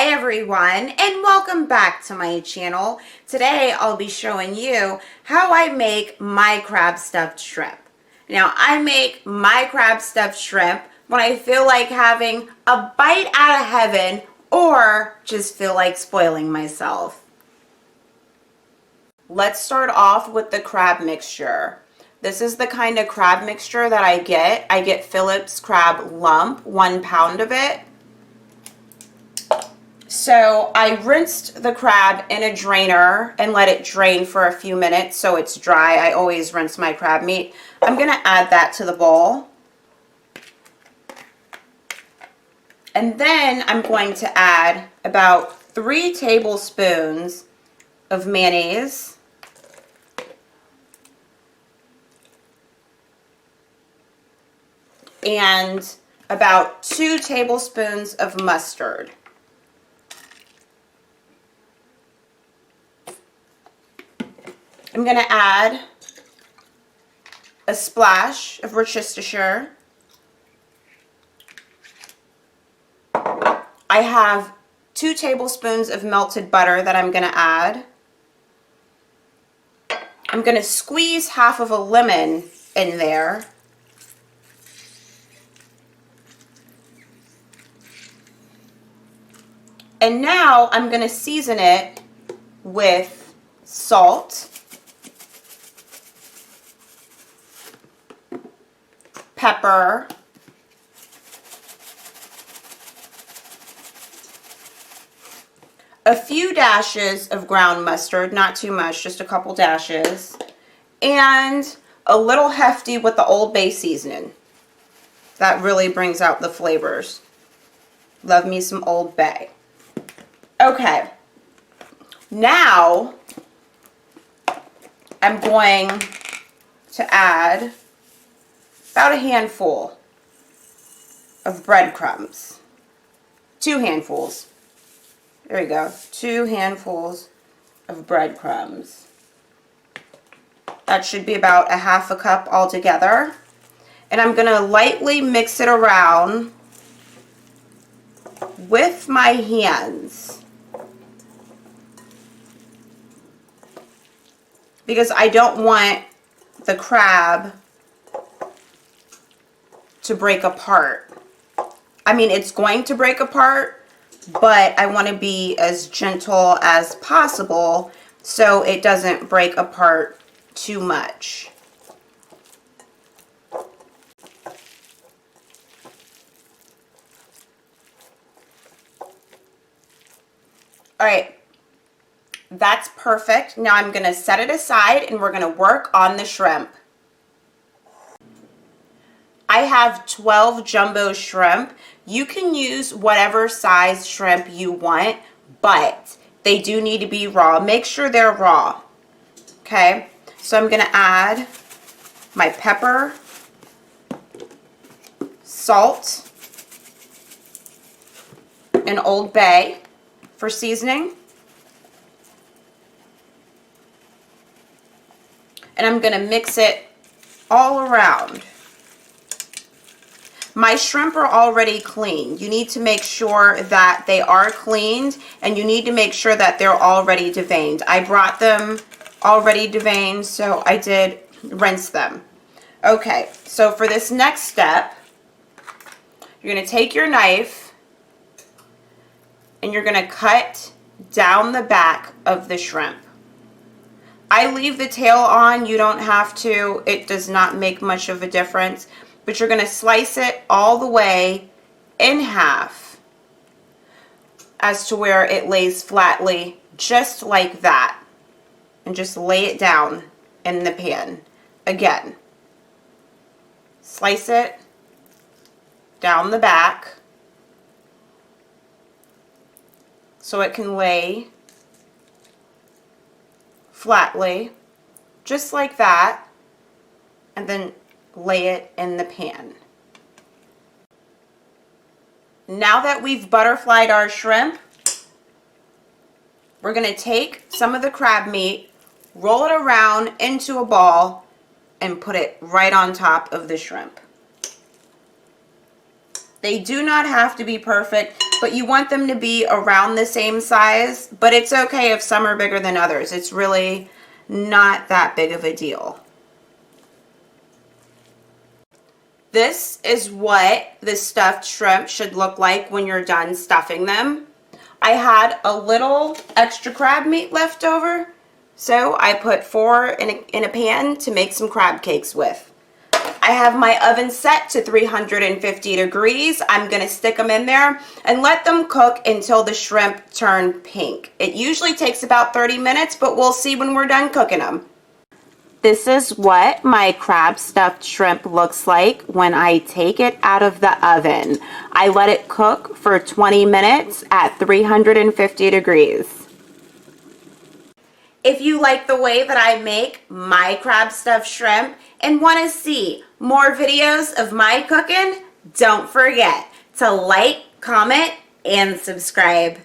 Hi everyone, and welcome back to my channel. Today I'll be showing you how I make my crab stuffed shrimp. Now I make my crab stuffed shrimp when I feel like having a bite out of heaven or just feel like spoiling myself. Let's start off with the crab mixture. This is the kind of crab mixture that I get. I get Phillips crab lump, 1 pound of it. So I rinsed the crab in a drainer and let it drain for a few minutes so it's dry. I always rinse my crab meat. I'm going to add that to the bowl. And then I'm going to add about 3 tablespoons of mayonnaise. And about 2 tablespoons of mustard. I'm going to add a splash of Worcestershire. I have 2 tablespoons of melted butter that I'm going to add. I'm going to squeeze half of a lemon in there. And now I'm going to season it with salt, pepper, a few dashes of ground mustard, not too much, just a couple dashes, and a little hefty with the Old Bay seasoning. That really brings out the flavors. Love me some Old Bay. Okay, now I'm going to add about a handful of breadcrumbs. 2 handfuls. There you go. 2 handfuls of breadcrumbs. That should be about a half a cup altogether. And I'm going to lightly mix it around with my hands, because I don't want the crab to break apart. I mean, it's going to break apart, but I want to be as gentle as possible so it doesn't break apart too much. All right, that's perfect. Now I'm going to set it aside and we're going to work on the shrimp. I have 12 jumbo shrimp. You can use whatever size shrimp you want, but they do need to be raw. Make sure they're raw. Okay, so I'm going to add my pepper, salt, and Old Bay for seasoning. And I'm going to mix it all around. My shrimp are already cleaned. You need to make sure that they are cleaned, and you need to make sure that they're already deveined. I brought them already deveined, so I did rinse them. Okay, so for this next step, you're going to take your knife and you're going to cut down the back of the shrimp. I leave the tail on. You don't have to. It does not make much of a difference. But you're going to slice it all the way in half as to where it lays flatly, just like that. And just lay it down in the pan. Again, slice it down the back so it can lay flatly, just like that, and then lay it in the pan. Now that we've butterflied our shrimp, we're going to take some of the crab meat, roll it around into a ball, and put it right on top of the shrimp. They do not have to be perfect, but you want them to be around the same size, but it's okay if some are bigger than others. It's really not that big of a deal. This is what the stuffed shrimp should look like when you're done stuffing them. I had a little extra crab meat left over, so I put 4 in a pan to make some crab cakes with. I have my oven set to 350 degrees. I'm going to stick them in there and let them cook until the shrimp turn pink. It usually takes about 30 minutes, but we'll see when we're done cooking them. This is what my crab stuffed shrimp looks like when I take it out of the oven. I let it cook for 20 minutes at 350 degrees. If you like the way that I make my crab stuffed shrimp and want to see more videos of my cooking, don't forget to like, comment, and subscribe.